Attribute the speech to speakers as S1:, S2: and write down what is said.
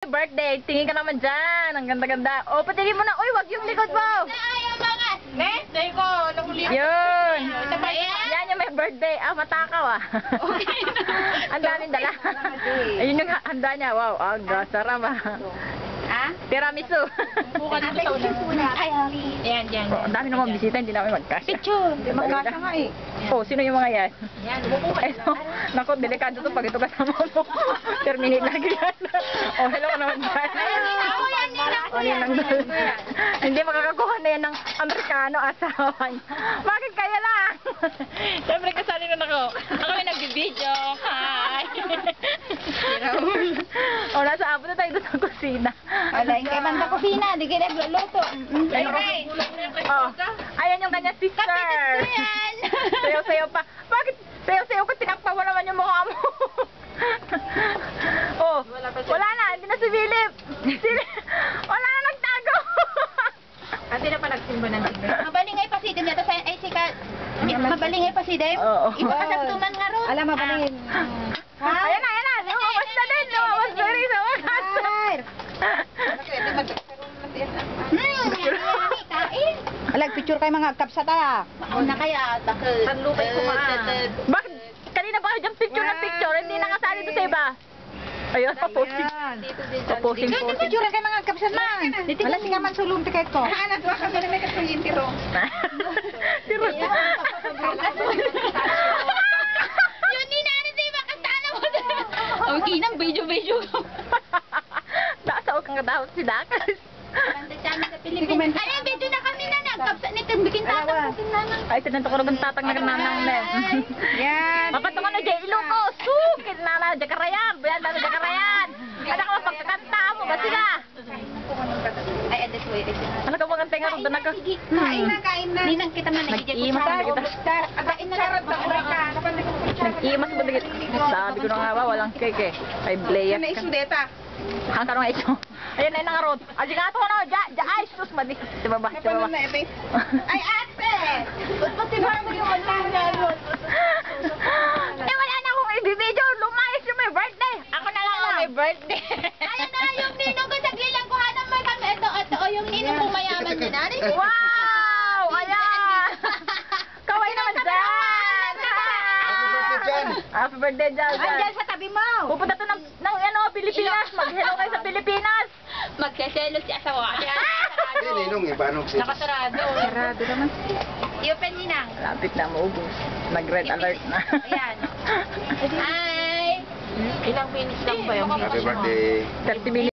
S1: Birthday, tingin ka naman dyan. Ang ganda-ganda. O, patingin mo na. Uy, wag yung likod mo.
S2: Ayaw mga. Birthday ko.
S1: Yun. Yan yung may birthday. Ah, matakaw ah. Ang daming dala. Ayun yung handa niya. Wow, ang sarap ah.
S2: Ha?
S1: Tiramisu.
S2: Bukan dito sa una. Ay, ayan, yan.
S1: Oh, ang dami naman bisita, hindi namin magkasya.
S2: Picture. Magkasya nga eh.
S1: Oh, sino yung mga yan?
S2: Yan, bubukan.
S1: Eh, no, naku, delikado to pag ito kasama mo. Terminate lagi yan. Oh, hello naman dyan.
S2: Ako yan, ninang ko
S1: Oh,
S2: yan.
S1: ninang dul. Hindi makakakuha na yan ng Amerikano asawa niya. Bakit kaya lang? Siyempre kasali na ako. Ako yung nagbibideo. Hi! Oh, nasa abot na tayo doon sa kusina.
S2: Wala, hindi man sa kusina. Di kayo nagluluto.
S1: Ay, oh, ayan yung kanya sister.
S2: Kapitid ko yan.
S1: Sayaw-sayaw pa. Bakit sayaw-sayaw ka? Tinakpawa naman yung mukha mo. Oh, wala na. Hindi na si Philip. Wala na nagtago.
S2: Kasi na pa nagsimba ng tigre. Mabalingay pa si Dim. Ay, sika. Mabalingay pa si Dim.
S1: Oo.
S2: Ipakasagtuman nga ron.
S3: Alam, mabalingin.
S1: Ayan na, ayan na. Lumabas na din. Lumabas na rin.
S2: Kain.
S3: Alag, picture kayo mga kapsata.
S2: Una kaya,
S3: Tanlukay ko
S1: Bakit? Kanina ba kayo dyan picture ng picture? Hindi nakasali doon sa iba. Ayun, paposting. Paposting,
S3: Hindi
S1: posting.
S3: picture kayo mga kapsata. Alam, si kaman sulong tiket ko.
S2: Hanap ka kami na may kasuyin tiro.
S1: Tiro.
S2: Yun ni nanin sa iba kasana mo. Ang kinang video-video.
S1: Nasa kang katawag si Dakas.
S2: Banda siya sa Pilipinas. Ay, video na kami na nagkapsa ni Timbikin tatang.
S1: Ay, tinanto ko naman tatang na kananang na.
S3: Yan.
S1: Mapatungan na dyan, Ilocos. Sukit na na, Jakarayan. Bayan na Jakarayan. Ano ka mapagkakanta mo ba sila?
S2: Ay, this way.
S1: Ano ka mga tenga ron? Doon
S2: Kain na, kain na. Ninang kita man
S1: Nag-iimas na kita.
S2: Kain na sarap na ka.
S1: Nag-iimas ba digit? Sabi ko na nga ba, walang cake eh. Ay, bleya.
S3: Ano isudeta?
S1: Ang tarong ay ito. Ayan na yung nangarod. Ay, nga ito ko na. Ay, sus, madi. Diba ba? Diba ba?
S2: Ay, ate! Ba't ba si Mama yung online na ron?
S1: Eh, wala na akong ibibidyo. Lumayas yung may birthday. Ako na lang ang may birthday.
S2: Ayan na yung ninong ko sa gilang ko. Hanang may kami. Ito, o yung ninong ko mayaman niya na.
S1: Wow! Ayan! Kaway naman dyan! Happy birthday dyan!
S3: Andyan sa tabi mo.
S1: Pupunta to ng Pilipinas. Mag-hello kayo sa Pilipinas.
S2: Magkaselo si asawa.
S4: Hindi, ninong eh. Paano kasi?
S2: Nakasarado.
S3: Sarado naman.
S2: I-open ninang.
S1: Lapit na maubos. Nag-red alert na.
S2: Ayan. Hi! Ilang minutes lang ba yung
S4: Happy birthday.
S1: 30 minutes.